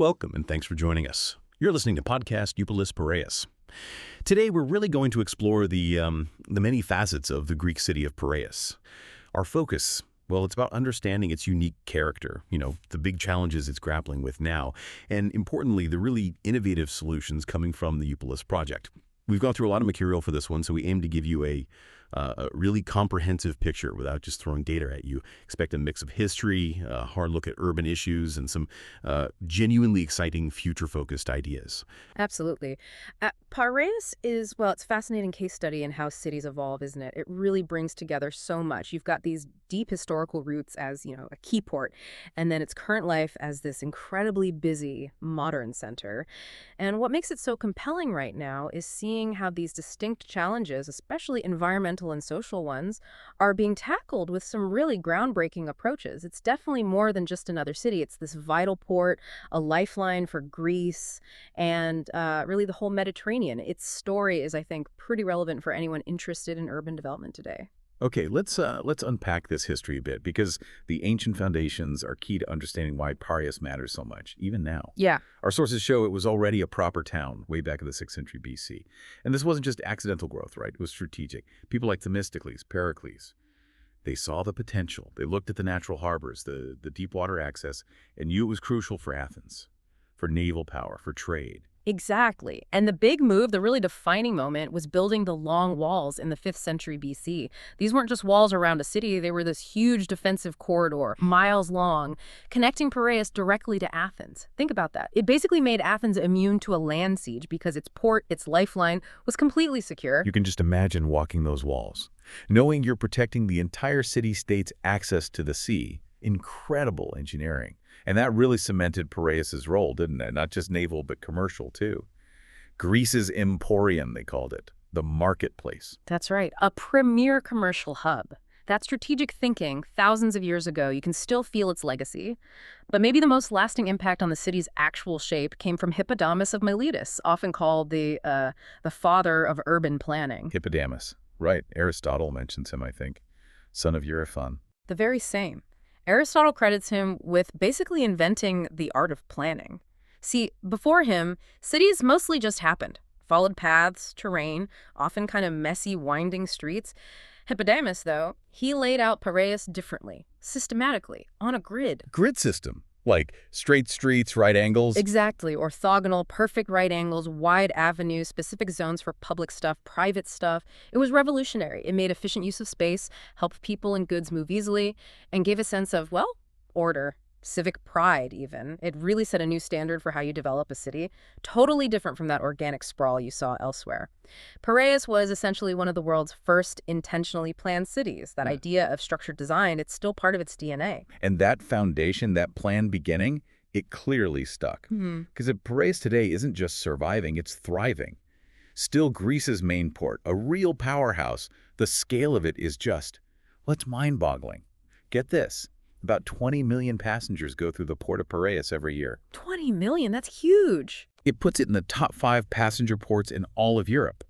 Welcome, and thanks for joining us. You're listening to podcast euPOLIS Piraeus. Today, we're really going to explore the many facets of the Greek city of Piraeus. Our focus, well, it's about understanding its unique character, the big challenges it's grappling with now, and importantly, the really innovative solutions coming from the euPOLIS project. We've gone through a lot of material for this one, so we aim to give you a really comprehensive picture without just throwing data at you. Expect a mix of history, a hard look at urban issues, and some genuinely exciting future-focused ideas. Absolutely. Piraeus is, well, it's a fascinating case study in how cities evolve, isn't it? It really brings together so much. You've got these deep historical roots as, a key port, and then its current life as this incredibly busy modern center. And what makes it so compelling right now is seeing how these distinct challenges, especially environmental and social ones, are being tackled with some really groundbreaking approaches. It's definitely more than just another city. It's this vital port, a lifeline for Greece, and really the whole Mediterranean. Its story is, I think, pretty relevant for anyone interested in urban development today. Okay, let's unpack this history a bit, because the ancient foundations are key to understanding why Piraeus matters so much, even now. Yeah. Our sources show it was already a proper town way back in the 6th century BC. And this wasn't just accidental growth, right? It was strategic. People like Themistocles, Pericles, they saw the potential. They looked at the natural harbors, the deep water access, and knew it was crucial for Athens, for naval power, for trade. Exactly. And the big move, the really defining moment, was building the long walls in the 5th century BC. These weren't just walls around a city, they were this huge defensive corridor, miles long, connecting Piraeus directly to Athens. Think about that. It basically made Athens immune to a land siege because its port, its lifeline, was completely secure. You can just imagine walking those walls, knowing you're protecting the entire city-state's access to the sea. Incredible engineering. And that really cemented Piraeus' role, didn't it? Not just naval, but commercial, too. Greece's emporium, they called it. The marketplace. That's right. A premier commercial hub. That strategic thinking, thousands of years ago, you can still feel its legacy. But maybe the most lasting impact on the city's actual shape came from Hippodamus of Miletus, often called the father of urban planning. Hippodamus. Right. Aristotle mentions him, I think. Son of Euryphon. The very same. Aristotle credits him with basically inventing the art of planning. See, before him, cities mostly just happened. Followed paths, terrain, often kind of messy, winding streets. Hippodamus, though, he laid out Piraeus differently, systematically, on a grid. Grid system. Like straight streets, right angles. Exactly. Orthogonal, perfect right angles, wide avenues, specific zones for public stuff, private stuff. It was revolutionary. It made efficient use of space, helped people and goods move easily, and gave a sense of, well, order. Civic pride, even. It really set a new standard for how you develop a city, totally different from that organic sprawl you saw elsewhere. Piraeus was essentially one of the world's first intentionally planned cities. That idea of structured design, it's still part of its DNA. And that foundation, that planned beginning, it clearly stuck. Because Piraeus today isn't just surviving, it's thriving. Still Greece's main port, a real powerhouse. The scale of it is just, well, it's mind-boggling. Get this. About 20 million passengers go through the port of Piraeus every year. 20 million? That's huge. It puts it in the top 5 passenger ports in all of Europe.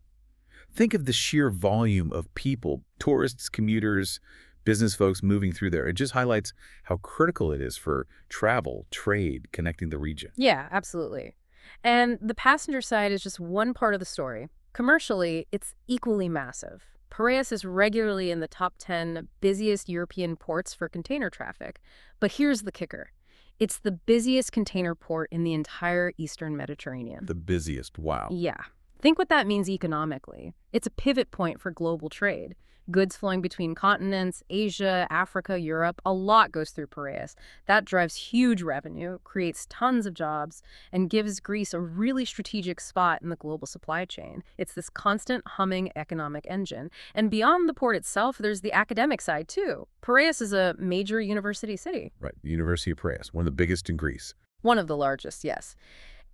Think of the sheer volume of people, tourists, commuters, business folks moving through there. It just highlights how critical it is for travel, trade, connecting the region. Yeah, absolutely. And the passenger side is just one part of the story. Commercially, it's equally massive. Piraeus is regularly in the top 10 busiest European ports for container traffic. But here's the kicker. It's the busiest container port in the entire Eastern Mediterranean. The busiest, wow. Yeah. Think what that means economically. It's a pivot point for global trade. Goods flowing between continents, Asia, Africa, Europe, a lot goes through Piraeus. That drives huge revenue, creates tons of jobs, and gives Greece a really strategic spot in the global supply chain. It's this constant humming economic engine. And beyond the port itself, there's the academic side, too. Piraeus is a major university city. Right, the University of Piraeus, one of the biggest in Greece. One of the largest, yes.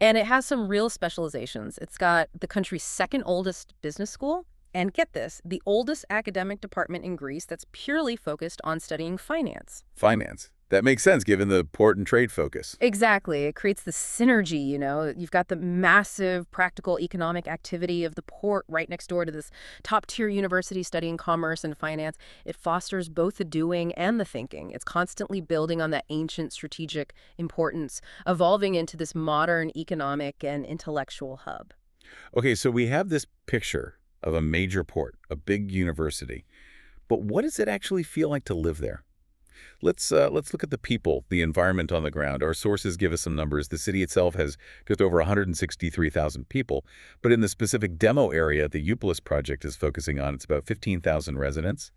And it has some real specializations. It's got the country's second oldest business school. And get this, the oldest academic department in Greece that's purely focused on studying finance. Finance. That makes sense given the port and trade focus. Exactly. It creates the synergy, you know. You've got the massive practical economic activity of the port right next door to this top-tier university studying commerce and finance. It fosters both the doing and the thinking. It's constantly building on that ancient strategic importance, evolving into this modern economic and intellectual hub. Okay, so we have this picture of a major port, a big university. But what does it actually feel like to live there? Let's look at the people, the environment on the ground. Our sources give us some numbers. The city itself has just over 163,000 people, but in the specific demo area the euPOLIS project is focusing on, it's about 15,000 residents.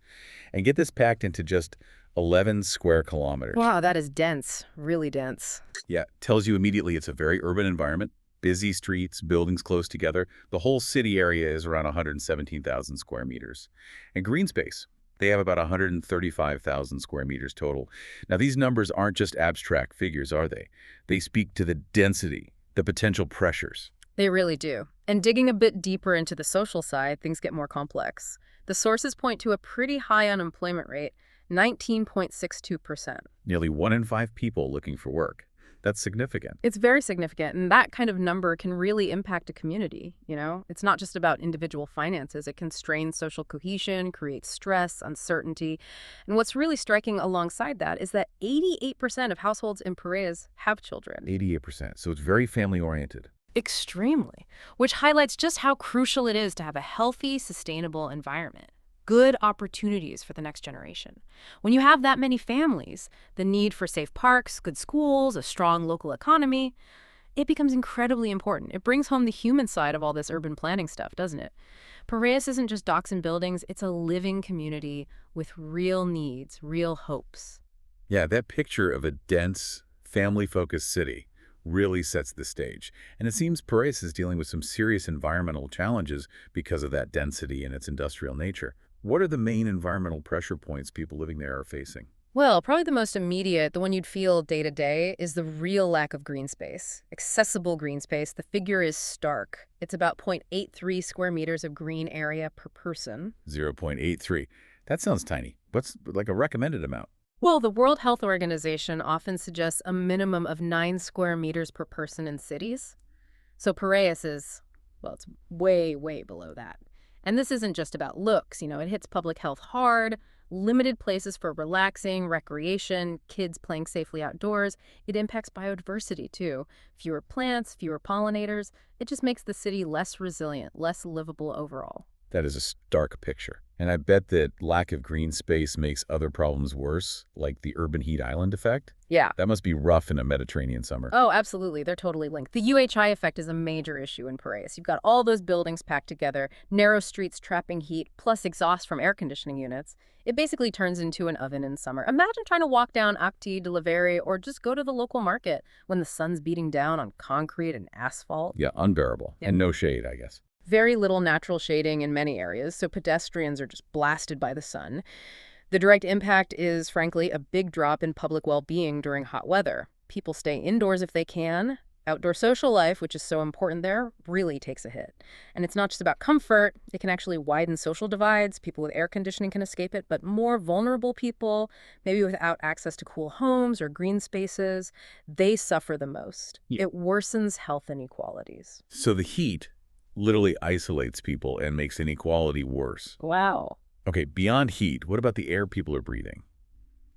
And get this packed into just 11 square kilometers. Wow, that is dense, really dense. Yeah, tells you immediately it's a very urban environment. Busy streets, buildings close together. The whole city area is around 117,000 square meters. And green space, they have about 135,000 square meters total. Now, these numbers aren't just abstract figures, are they? They speak to the density, the potential pressures. They really do. And digging a bit deeper into the social side, things get more complex. The sources point to a pretty high unemployment rate, 19.62%. Nearly 1 in 5 people looking for work. That's significant. It's very significant, and that kind of number can really impact a community, you know? It's not just about individual finances. It can strain social cohesion, create stress, uncertainty. And what's really striking alongside that is that 88% of households in Piraeus have children. 88%. So it's very family-oriented. Extremely. Which highlights just how crucial it is to have a healthy, sustainable environment. Good opportunities for the next generation. When you have that many families, the need for safe parks, good schools, a strong local economy, it becomes incredibly important. It brings home the human side of all this urban planning stuff, doesn't it? Piraeus isn't just docks and buildings, it's a living community with real needs, real hopes. Yeah, that picture of a dense, family-focused city really sets the stage. And it seems Piraeus is dealing with some serious environmental challenges because of that density and its industrial nature. What are the main environmental pressure points people living there are facing? Well, probably the most immediate, the one you'd feel day to day, is the real lack of green space. Accessible green space, the figure is stark. It's about 0.83 square meters of green area per person. 0.83. That sounds tiny. What's like a recommended amount? Well, the World Health Organization often suggests a minimum of 9 square meters per person in cities. So Piraeus is, well, it's way, way below that. And this isn't just about looks, you know, it hits public health hard, limited places for relaxing, recreation, kids playing safely outdoors. It impacts biodiversity, too. Fewer plants, fewer pollinators. It just makes the city less resilient, less livable overall. That is a stark picture. And I bet that lack of green space makes other problems worse, like the urban heat island effect. Yeah. That must be rough in a Mediterranean summer. Oh, absolutely. They're totally linked. The UHI effect is a major issue in Piraeus. You've got all those buildings packed together, narrow streets trapping heat, plus exhaust from air conditioning units. It basically turns into an oven in summer. Imagine trying to walk down Acti de la Verre or just go to the local market when the sun's beating down on concrete and asphalt. Yeah, unbearable. Yeah. And no shade, I guess. Very little natural shading in many areas, so pedestrians are just blasted by the sun. The direct impact is, frankly, a big drop in public well-being during hot weather. People stay indoors if they can. Outdoor social life, which is so important there, really takes a hit. And it's not just about comfort. It can actually widen social divides. People with air conditioning can escape it, but more vulnerable people, maybe without access to cool homes or green spaces, they suffer the most. Yeah. It worsens health inequalities. So the heat literally isolates people and makes inequality worse. Wow. Okay, beyond heat, what about the air people are breathing,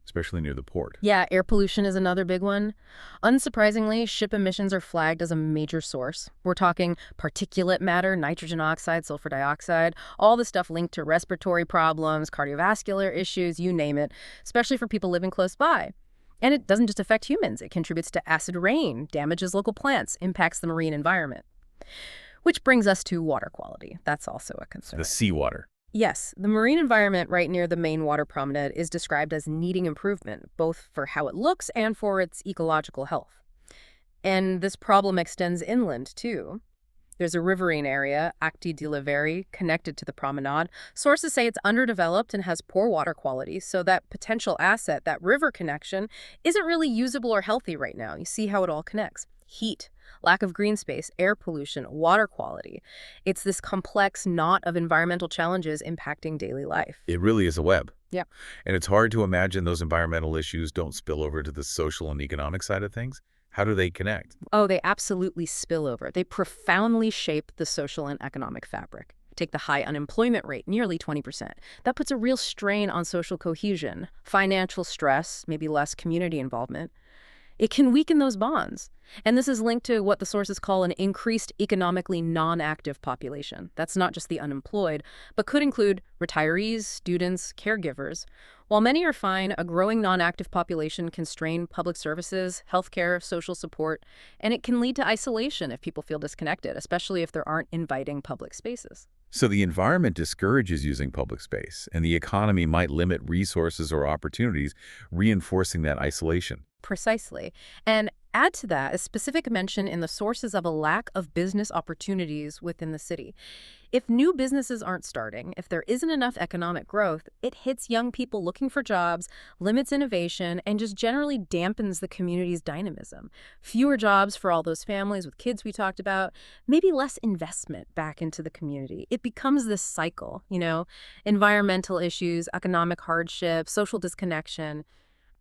especially near the port? Yeah, air pollution is another big one. Unsurprisingly, ship emissions are flagged as a major source. We're talking particulate matter, nitrogen oxide, sulfur dioxide, all the stuff linked to respiratory problems, cardiovascular issues, you name it, especially for people living close by. And it doesn't just affect humans. It contributes to acid rain, damages local plants, impacts the marine environment. Which brings us to water quality. That's also a concern. The seawater. Yes, the marine environment right near the main water promenade is described as needing improvement, both for how it looks and for its ecological health. And this problem extends inland, too. There's a riverine area, Acti de la Verre, connected to the promenade. Sources say it's underdeveloped and has poor water quality, so that potential asset, that river connection, isn't really usable or healthy right now. You see how it all connects. Heat, lack of green space, air pollution, water quality. It's this complex knot of environmental challenges impacting daily life. It really is a web. Yeah. And it's hard to imagine those environmental issues don't spill over to the social and economic side of things. How do they connect? Oh, they absolutely spill over. They profoundly shape the social and economic fabric. Take the high unemployment rate, nearly 20%. That puts a real strain on social cohesion, financial stress, maybe less community involvement. It can weaken those bonds. And this is linked to what the sources call an increased economically non-active population. That's not just the unemployed, but could include retirees, students, caregivers. While many are fine, a growing non-active population can strain public services, healthcare, social support, and it can lead to isolation if people feel disconnected, especially if there aren't inviting public spaces. So the environment discourages using public space, and the economy might limit resources or opportunities, reinforcing that isolation. Precisely. And add to that a specific mention in the sources of a lack of business opportunities within the city. If new businesses aren't starting, if there isn't enough economic growth, it hits young people looking for jobs, limits innovation, and just generally dampens the community's dynamism. Fewer jobs for all those families with kids we talked about, maybe less investment back into the community. It becomes this cycle, environmental issues, economic hardship, social disconnection.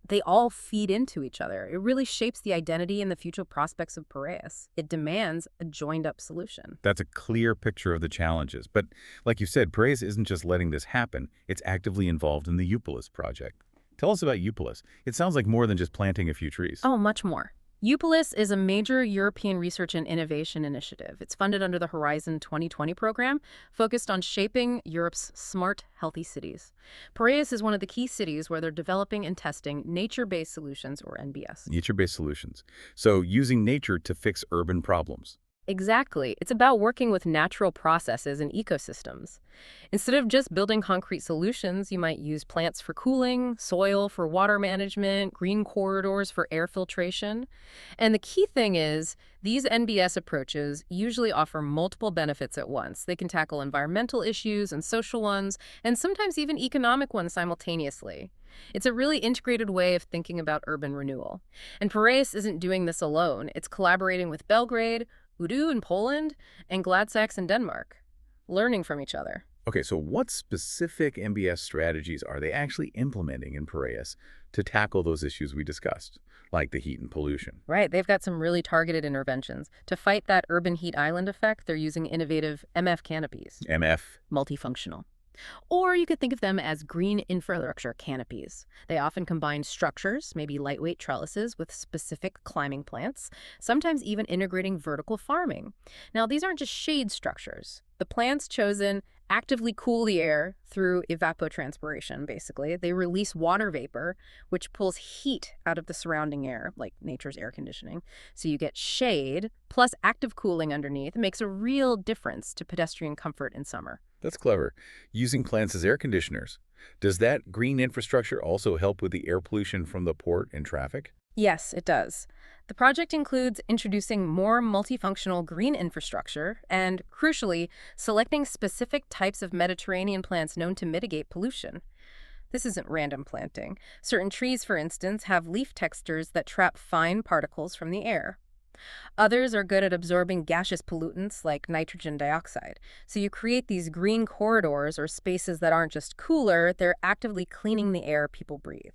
They all feed into each other. It really shapes the identity and the future prospects of Piraeus. It demands a joined-up solution. That's a clear picture of the challenges. But like you said, Piraeus isn't just letting this happen. It's actively involved in the euPOLIS project. Tell us about euPOLIS. It sounds like more than just planting a few trees. Oh, much more. euPOLIS is a major European research and innovation initiative. It's funded under the Horizon 2020 program, focused on shaping Europe's smart, healthy cities. Piraeus is one of the key cities where they're developing and testing nature-based solutions, or NBS. Nature-based solutions. So using nature to fix urban problems. Exactly. It's about working with natural processes and ecosystems. Instead of just building concrete solutions, you might use plants for cooling, soil for water management, green corridors for air filtration. And the key thing is, these NBS approaches usually offer multiple benefits at once. They can tackle environmental issues and social ones, and sometimes even economic ones simultaneously. It's a really integrated way of thinking about urban renewal. And Piraeus isn't doing this alone. It's collaborating with Belgrade, Udu in Poland, and Gladsaxe in Denmark, learning from each other. Okay, so what specific NBS strategies are they actually implementing in Piraeus to tackle those issues we discussed, like the heat and pollution? Right, they've got some really targeted interventions. To fight that urban heat island effect, they're using innovative MF canopies. MF? Multifunctional. Or you could think of them as green infrastructure canopies. They often combine structures, maybe lightweight trellises, with specific climbing plants, sometimes even integrating vertical farming. Now, these aren't just shade structures. The plants chosen actively cool the air through evapotranspiration, basically. They release water vapor, which pulls heat out of the surrounding air, like nature's air conditioning. So you get shade, plus active cooling underneath. It makes a real difference to pedestrian comfort in summer. That's clever. Using plants as air conditioners. Does that green infrastructure also help with the air pollution from the port and traffic? Yes, it does. The project includes introducing more multifunctional green infrastructure and, crucially, selecting specific types of Mediterranean plants known to mitigate pollution. This isn't random planting. Certain trees, for instance, have leaf textures that trap fine particles from the air. Others are good at absorbing gaseous pollutants like nitrogen dioxide. So you create these green corridors or spaces that aren't just cooler, they're actively cleaning the air people breathe.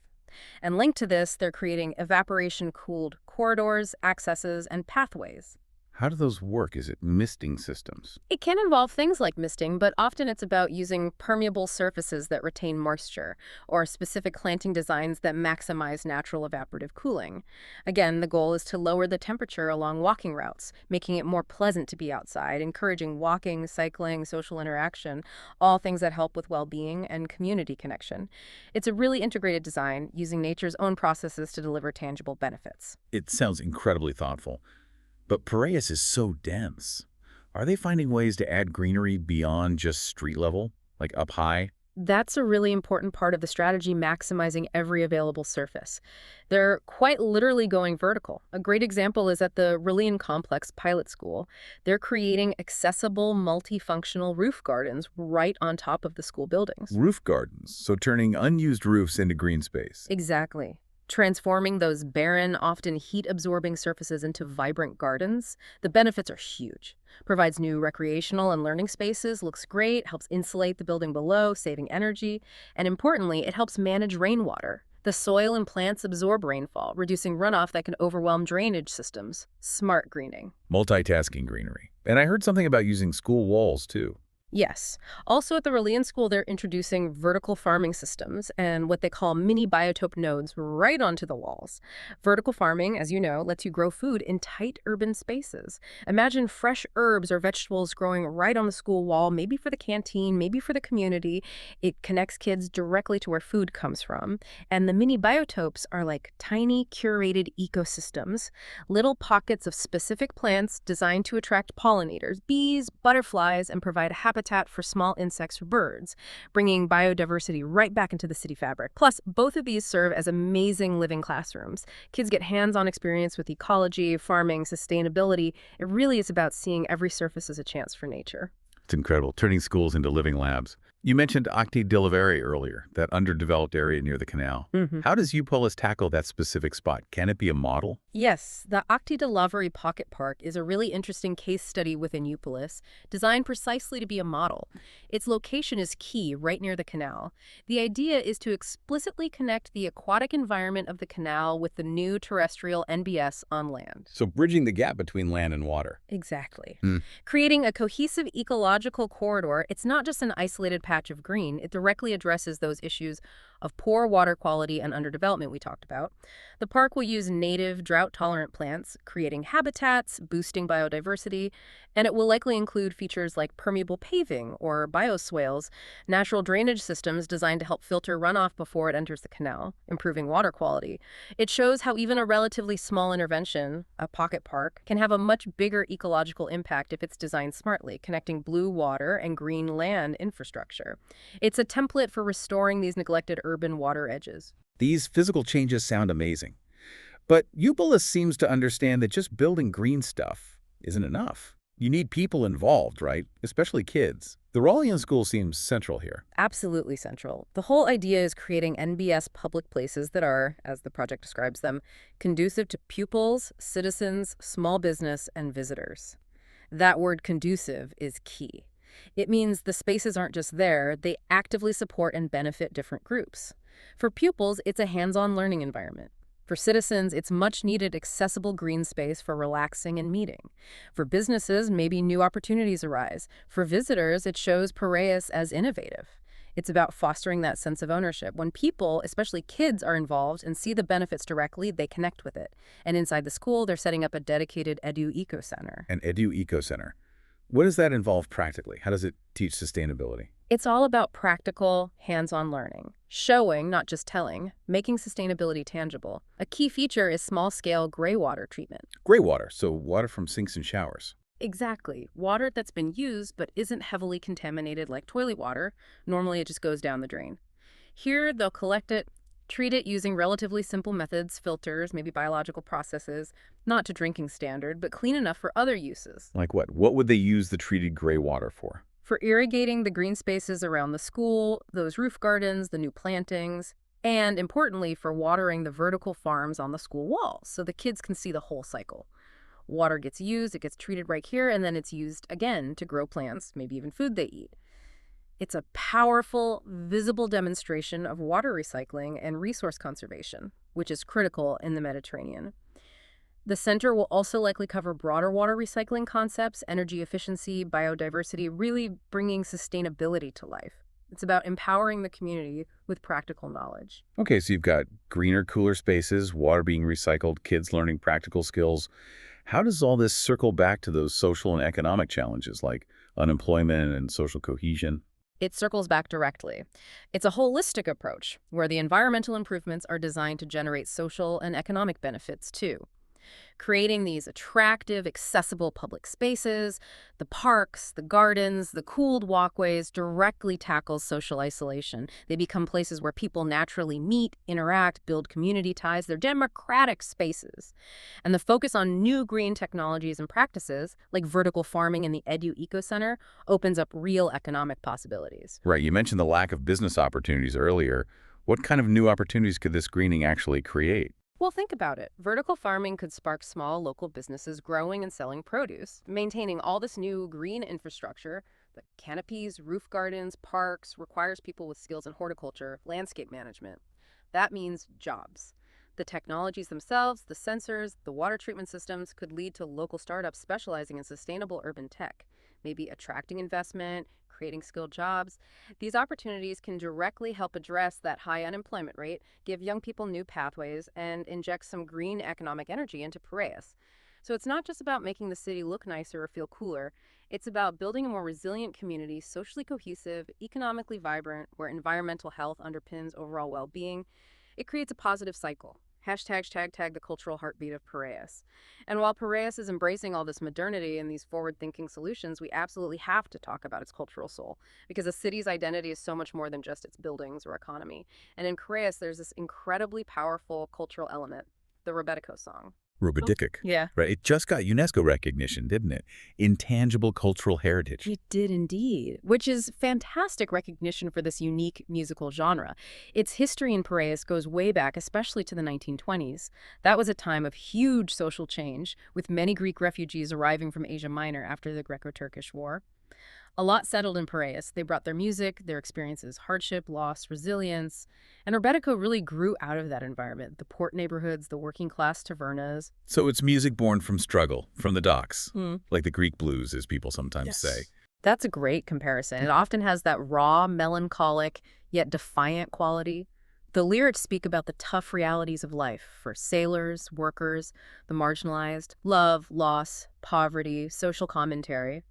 And linked to this, they're creating evaporation-cooled corridors, accesses, and pathways. How do those work? Is it misting systems? It can involve things like misting, but often it's about using permeable surfaces that retain moisture, or specific planting designs that maximize natural evaporative cooling. Again, the goal is to lower the temperature along walking routes, making it more pleasant to be outside, encouraging walking, cycling, social interaction, all things that help with well-being and community connection. It's a really integrated design, using nature's own processes to deliver tangible benefits. It sounds incredibly thoughtful. But Piraeus is so dense. Are they finding ways to add greenery beyond just street level, like up high? That's a really important part of the strategy, maximizing every available surface. They're quite literally going vertical. A great example is at the Relian Complex Pilot School. They're creating accessible, multifunctional roof gardens right on top of the school buildings. Roof gardens, so turning unused roofs into green space. Exactly. transforming those barren, often heat-absorbing surfaces into vibrant gardens. The benefits are huge. Provides new recreational and learning spaces, looks great, helps insulate the building below, saving energy, and importantly, it helps manage rainwater. The soil and plants absorb rainfall, reducing runoff that can overwhelm drainage systems. Smart greening. Multitasking greenery. And I heard something about using school walls, too. Yes. Also at the Relian School, they're introducing vertical farming systems and what they call mini biotope nodes right onto the walls. Vertical farming, as you know, lets you grow food in tight urban spaces. Imagine fresh herbs or vegetables growing right on the school wall, maybe for the canteen, maybe for the community. It connects kids directly to where food comes from. And the mini biotopes are like tiny, curated ecosystems, little pockets of specific plants designed to attract pollinators, bees, butterflies, and provide habitat for small insects or birds, bringing biodiversity right back into the city fabric. Plus, both of these serve as amazing living classrooms. Kids get hands-on experience with ecology, farming, sustainability. It really is about seeing every surface as a chance for nature. It's incredible, turning schools into living labs. You mentioned Octi di Laveri earlier, that underdeveloped area near the canal. How does euPOLIS tackle that specific spot? Can it be a model? Yes, the Octi di Laveri Pocket Park is a really interesting case study within euPOLIS, designed precisely to be a model. Its location is key, right near the canal. The idea is to explicitly connect the aquatic environment of the canal with the new terrestrial NBS on land. So bridging the gap between land and water. Exactly. Creating a cohesive ecological corridor, it's not just an isolated patch of green. It directly addresses those issues of poor water quality and underdevelopment we talked about. The park will use native, drought-tolerant plants, creating habitats, boosting biodiversity, and it will likely include features like permeable paving or bioswales, natural drainage systems designed to help filter runoff before it enters the canal, improving water quality. It shows how even a relatively small intervention, a pocket park, can have a much bigger ecological impact if it's designed smartly, connecting blue water and green land infrastructure. It's a template for restoring these neglected urban water edges. These physical changes sound amazing. But euPOLIS seems to understand that just building green stuff isn't enough. You need people involved, right? Especially kids. The Relian School seems central here. Absolutely central. The whole idea is creating NBS public places that are, as the project describes them, conducive to pupils, citizens, small business, and visitors. That word conducive is key. It means the spaces aren't just there, they actively support and benefit different groups. For pupils, it's a hands-on learning environment. For citizens, it's much-needed accessible green space for relaxing and meeting. For businesses, maybe new opportunities arise. For visitors, it shows Piraeus as innovative. It's about fostering that sense of ownership. When people, especially kids, are involved and see the benefits directly, they connect with it. And inside the school, they're setting up a dedicated Edu Eco Center. An Edu Eco Center. What does that involve practically? How does it teach sustainability? It's all about practical, hands-on learning. Showing, not just telling, making sustainability tangible. A key feature is small-scale gray water treatment. Gray water, so water from sinks and showers. Exactly. Water that's been used but isn't heavily contaminated like toilet water. Normally it just goes down the drain. Here, they'll collect it, treat it using relatively simple methods, filters, maybe biological processes, not to drinking standard, but clean enough for other uses. Like what? What would they use the treated gray water for? For irrigating the green spaces around the school, those roof gardens, the new plantings, and importantly, for watering the vertical farms on the school walls so the kids can see the whole cycle. Water gets used, it gets treated right here, and then it's used again to grow plants, maybe even food they eat. It's a powerful, visible demonstration of water recycling and resource conservation, which is critical in the Mediterranean. The center will also likely cover broader water recycling concepts, energy efficiency, biodiversity, really bringing sustainability to life. It's about empowering the community with practical knowledge. Okay, so you've got greener, cooler spaces, water being recycled, kids learning practical skills. How does all this circle back to those social and economic challenges like unemployment and social cohesion? It circles back directly. It's a holistic approach where the environmental improvements are designed to generate social and economic benefits too. Creating these attractive, accessible public spaces, the parks, the gardens, the cooled walkways directly tackles social isolation. They become places where people naturally meet, interact, build community ties. They're democratic spaces. And the focus on new green technologies and practices, like vertical farming in the Edu Eco Center, opens up real economic possibilities. Right, you mentioned the lack of business opportunities earlier. What kind of new opportunities could this greening actually create? Well, think about it. Vertical farming could spark small local businesses growing and selling produce. Maintaining all this new green infrastructure, the canopies, roof gardens, parks, requires people with skills in horticulture, landscape management. That means jobs. The technologies themselves, the sensors, the water treatment systems could lead to local startups specializing in sustainable urban tech, maybe attracting investment, creating skilled jobs. These opportunities can directly help address that high unemployment rate, give young people new pathways, and inject some green economic energy into Piraeus. So it's not just about making the city look nicer or feel cooler. It's about building a more resilient community, socially cohesive, economically vibrant, where environmental health underpins overall well-being. It creates a positive cycle. Tag the cultural heartbeat of Piraeus. And while Piraeus is embracing all this modernity and these forward-thinking solutions, we absolutely have to talk about its cultural soul, because a city's identity is so much more than just its buildings or economy. And in Piraeus, there's this incredibly powerful cultural element, the Rebetiko song. Rubidikik. Yeah. Right? It just got UNESCO recognition, didn't it? Intangible cultural heritage. It did indeed, which is fantastic recognition for this unique musical genre. Its history in Piraeus goes way back, especially to the 1920s. That was a time of huge social change, with many Greek refugees arriving from Asia Minor after the Greco-Turkish War. A lot settled in Piraeus. They brought their music, their experiences, hardship, loss, resilience. And Rebetiko really grew out of that environment. The port neighborhoods, the working class tavernas. So it's music born from struggle, from the docks, like the Greek blues, as people sometimes say. That's a great comparison. It often has that raw, melancholic, yet defiant quality. The lyrics speak about the tough realities of life for sailors, workers, the marginalized, love, loss, poverty, social commentary,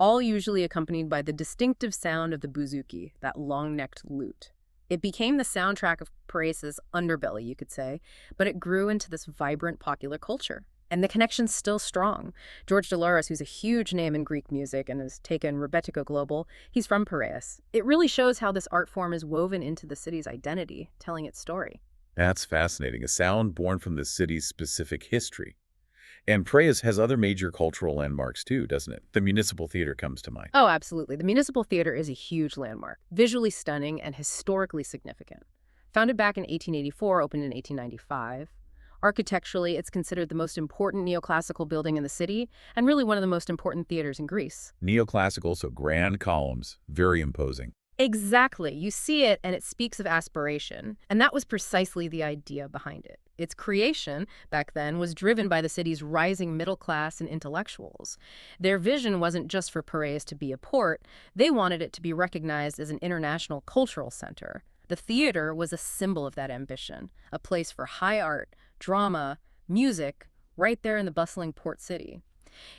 all usually accompanied by the distinctive sound of the bouzouki, that long-necked lute. It became the soundtrack of Piraeus' underbelly, you could say, but it grew into this vibrant popular culture. And the connection's still strong. George Dolores, who's a huge name in Greek music and has taken Rebetiko global, he's from Piraeus. It really shows how this art form is woven into the city's identity, telling its story. That's fascinating. A sound born from the city's specific history. And Piraeus has other major cultural landmarks too, doesn't it? The Municipal Theater comes to mind. Oh, absolutely. The Municipal Theater is a huge landmark, visually stunning and historically significant. Founded back in 1884, opened in 1895. Architecturally, it's considered the most important neoclassical building in the city and really one of the most important theaters in Greece. Neoclassical, so grand columns, very imposing. Exactly. You see it and it speaks of aspiration. And that was precisely the idea behind it. Its creation, back then, was driven by the city's rising middle class and intellectuals. Their vision wasn't just for Piraeus to be a port. They wanted it to be recognized as an international cultural center. The theater was a symbol of that ambition, a place for high art, drama, music, right there in the bustling port city.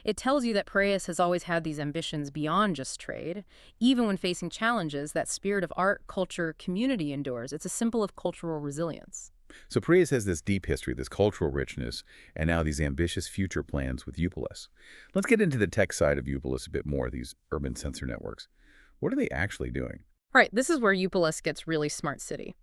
It tells you that Piraeus has always had these ambitions beyond just trade. Even when facing challenges, that spirit of art, culture, community endures. It's a symbol of cultural resilience. So Piraeus has this deep history, this cultural richness, and now these ambitious future plans with euPOLIS. Let's get into the tech side of euPOLIS a bit more, these urban sensor networks. What are they actually doing? All right, this is where euPOLIS gets really smart city.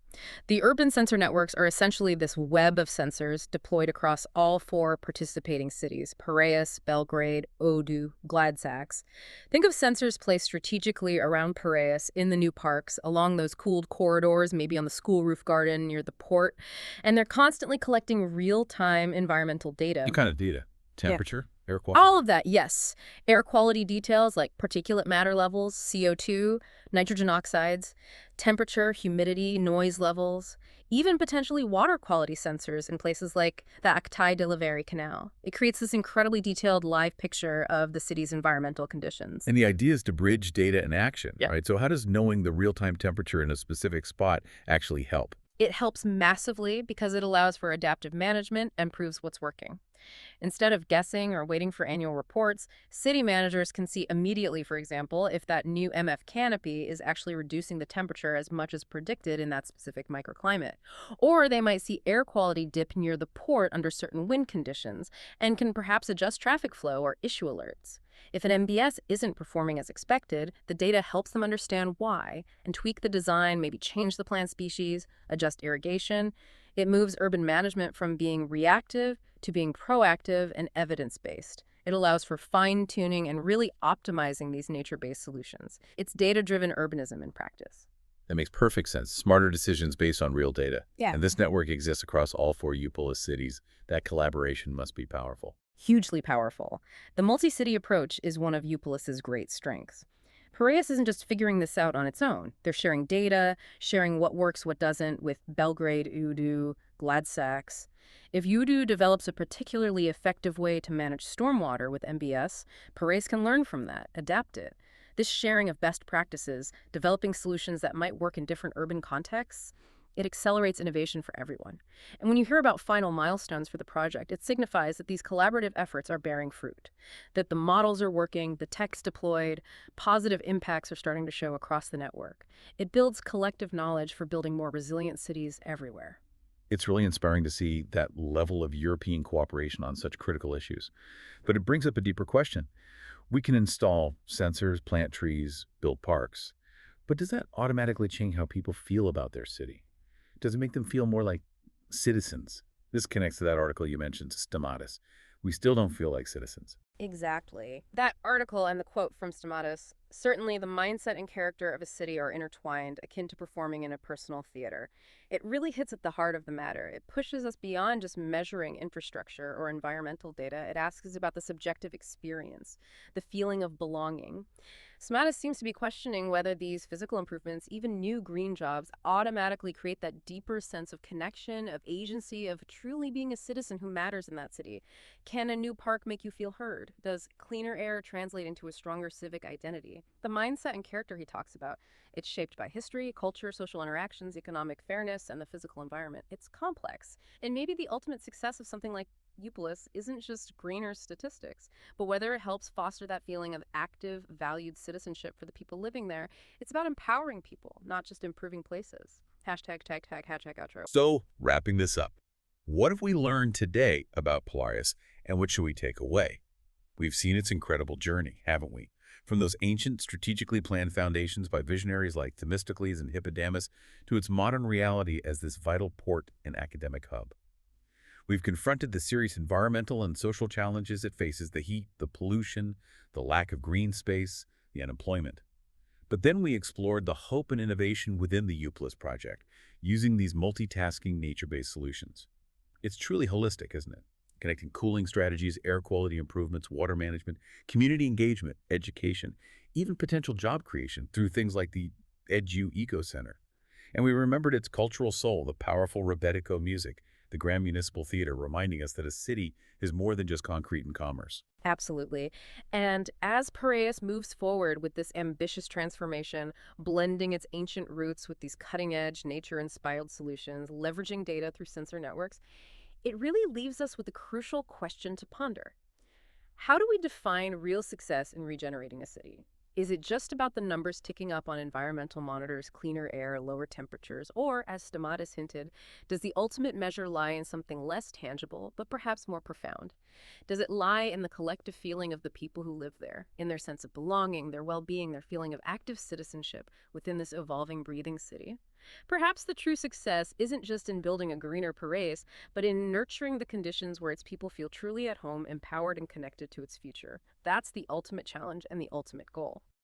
The urban sensor networks are essentially this web of sensors deployed across all 4 participating cities: Piraeus, Belgrade, Odu, Gladsax. Think of sensors placed strategically around Piraeus in the new parks, along those cooled corridors, maybe on the school roof garden near the port, and they're constantly collecting real-time environmental data. What kind of data? Temperature? Air quality? All of that, yes. Air quality details like particulate matter levels, CO2, nitrogen oxides, temperature, humidity, noise levels, even potentially water quality sensors in places like the Actai de la Verre Canal. It creates this incredibly detailed live picture of the city's environmental conditions. And the idea is to bridge data and action, right? So how does knowing the real-time temperature in a specific spot actually help? It helps massively because it allows for adaptive management and proves what's working. Instead of guessing or waiting for annual reports, city managers can see immediately, for example, if that new MF canopy is actually reducing the temperature as much as predicted in that specific microclimate. Or they might see air quality dip near the port under certain wind conditions and can perhaps adjust traffic flow or issue alerts. If an MBS isn't performing as expected, the data helps them understand why and tweak the design, maybe change the plant species, adjust irrigation. It moves urban management from being reactive to being proactive and evidence-based. It allows for fine-tuning and really optimizing these nature-based solutions. It's data-driven urbanism in practice. That makes perfect sense. Smarter decisions based on real data. Yeah. And this network exists across all 4 euPOLIS cities. That collaboration must be powerful. Hugely powerful. The multi-city approach is one of euPOLIS's great strengths. Piraeus isn't just figuring this out on its own. They're sharing data, sharing what works, what doesn't, with Belgrade, Udu, Gladsax. If Udu develops a particularly effective way to manage stormwater with MBS, Piraeus can learn from that, adapt it. This sharing of best practices, developing solutions that might work in different urban contexts, it accelerates innovation for everyone. And when you hear about final milestones for the project, it signifies that these collaborative efforts are bearing fruit, that the models are working, the tech's deployed, positive impacts are starting to show across the network. It builds collective knowledge for building more resilient cities everywhere. It's really inspiring to see that level of European cooperation on such critical issues. But it brings up a deeper question. We can install sensors, plant trees, build parks. But does that automatically change how people feel about their city? Does it make them feel more like citizens? This connects to that article you mentioned, Stamatis. We still don't feel like citizens. Exactly. That article and the quote from Stamatis, certainly the mindset and character of a city are intertwined, akin to performing in a personal theater. It really hits at the heart of the matter. It pushes us beyond just measuring infrastructure or environmental data. It asks us about the subjective experience, the feeling of belonging. Stamatis seems to be questioning whether these physical improvements, even new green jobs, automatically create that deeper sense of connection, of agency, of truly being a citizen who matters in that city. Can a new park make you feel heard? Does cleaner air translate into a stronger civic identity? The mindset and character he talks about, it's shaped by history, culture, social interactions, economic fairness, and the physical environment. It's complex. And maybe the ultimate success of something like euPOLIS isn't just greener statistics, but whether it helps foster that feeling of active, valued citizenship for the people living there. It's about empowering people, not just improving places. Hashtag outro. So, wrapping this up, what have we learned today about Piraeus, and what should we take away? We've seen its incredible journey, haven't we? From those ancient, strategically planned foundations by visionaries like Themistocles and Hippodamus to its modern reality as this vital port and academic hub. We've confronted the serious environmental and social challenges it faces: the heat, the pollution, the lack of green space, the unemployment. But then we explored the hope and innovation within the euPOLIS project, using these multitasking nature-based solutions. It's truly holistic, isn't it? Connecting cooling strategies, air quality improvements, water management, community engagement, education, even potential job creation through things like the Edu Eco Center. And we remembered its cultural soul, the powerful rebetiko music, the Grand Municipal Theater, reminding us that a city is more than just concrete and commerce. Absolutely. And as Piraeus moves forward with this ambitious transformation, blending its ancient roots with these cutting-edge, nature-inspired solutions, leveraging data through sensor networks, it really leaves us with a crucial question to ponder. How do we define real success in regenerating a city? Is it just about the numbers ticking up on environmental monitors, cleaner air, lower temperatures, or, as Stamatis hinted, does the ultimate measure lie in something less tangible, but perhaps more profound? Does it lie in the collective feeling of the people who live there, in their sense of belonging, their well-being, their feeling of active citizenship within this evolving, breathing city? Perhaps the true success isn't just in building a greener Piraeus, but in nurturing the conditions where its people feel truly at home, empowered, and connected to its future. That's the ultimate challenge and the ultimate goal.